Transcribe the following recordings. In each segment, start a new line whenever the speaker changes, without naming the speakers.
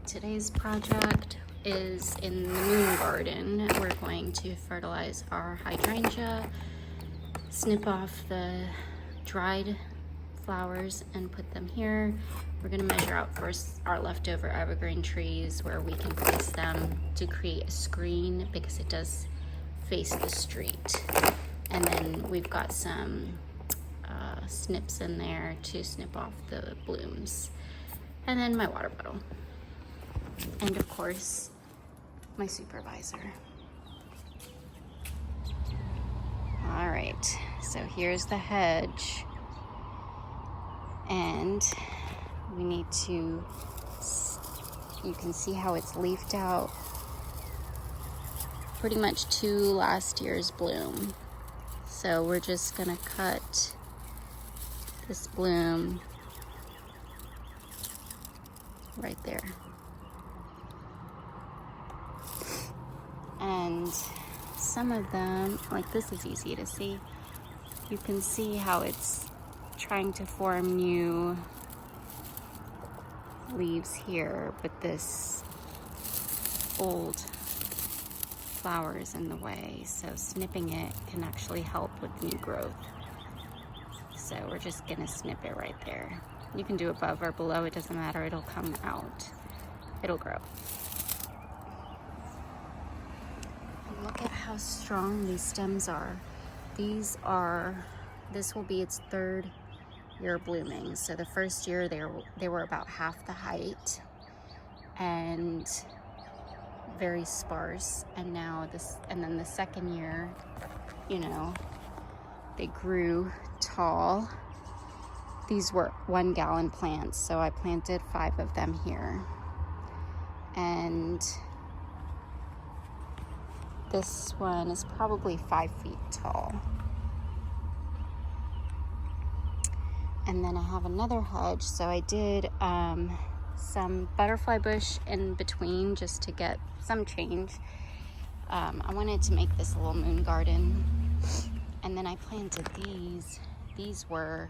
Today's project is in the moon garden. We're going to fertilize our hydrangea, snip off the dried flowers and put them here. We're going to measure out first our leftover evergreen trees where we can place them to create a screen because it does face the street. And then we've got some snips in there to snip off the blooms. And then my water bottle. And of course, my supervisor. All right, so here's the hedge. And we need to, you can see how it's leafed out pretty much to last year's bloom. So we're just gonna cut this bloom right there. And some of them, like this is easy to see. You can see how it's trying to form new leaves here, but this old flower is in the way. So snipping it can actually help with new growth. So we're just gonna snip it right there. You can do above or below, it doesn't matter, it'll come out. It'll grow. And look at how strong these stems are. This will be its third year blooming. So the first year they were about half the height and very sparse. And now then the second year, you know, they grew tall. These were 1 gallon plants, so I planted 5 of them here. And this one is probably 5 feet tall. And then I have another hedge, so I did some butterfly bush in between just to get some change. I wanted to make this a little moon garden. And then I planted these. These were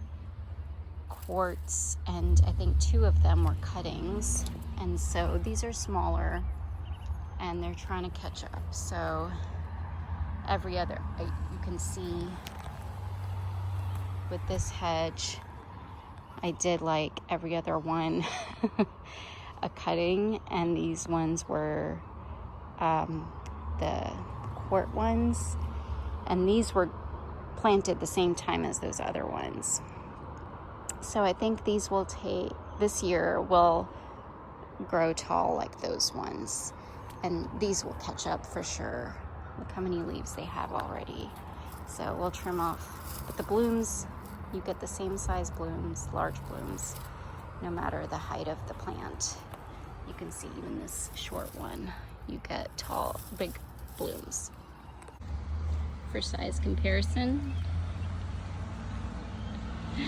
quartz, and I think 2 of them were cuttings. And so these are smaller, and they're trying to catch up. So you can see with this hedge, I did like every other one a cutting, and these ones were the quart ones, and these were planted the same time as those other ones. So I think this year will grow tall like those ones, and these will catch up for sure. Look how many leaves they have already. So we'll trim off, but the blooms, you get the same size blooms, large blooms, no matter the height of the plant. You can see even this short one, you get tall, big blooms. For size comparison, look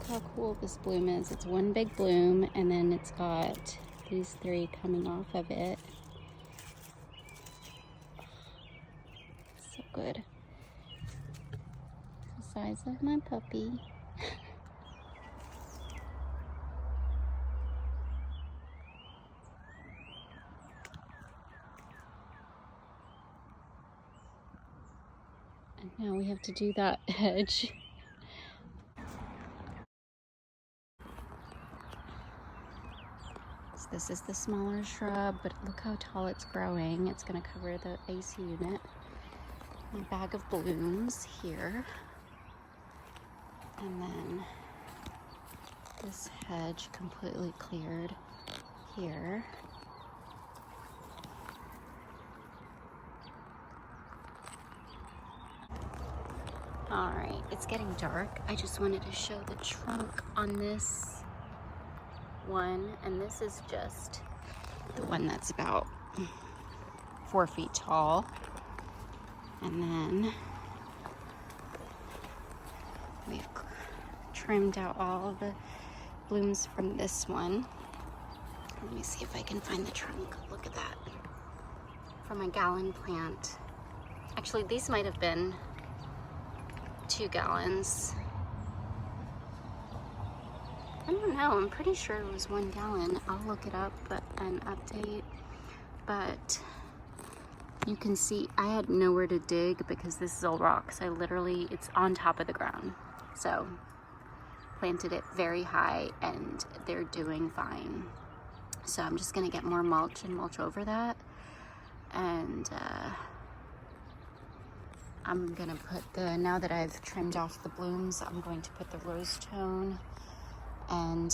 how cool this bloom is. It's one big bloom, and then it's got these 3 coming off of it. So good. The size of my puppy. And now we have to do that hedge. So this is the smaller shrub, but look how tall it's growing. It's going to cover the AC unit. My bag of blooms here. And then this hedge completely cleared here. All right, it's getting dark. I just wanted to show the trunk on this one, and this is just the one that's about 4 feet tall. And then we've trimmed out all of the blooms from this one. Let me see if I can find the trunk. Look at that. From a gallon plant. Actually, these might have been 2 gallons. don't know. I'm pretty sure it was 1 gallon. I'll look it up and update. But you can see I had nowhere to dig because this is all rocks. It's on top of the ground. So planted it very high and they're doing fine. So I'm just gonna get more mulch and mulch over that. And I'm gonna put now that I've trimmed off the blooms, I'm going to put the rose tone, and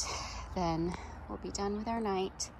then we'll be done with our night.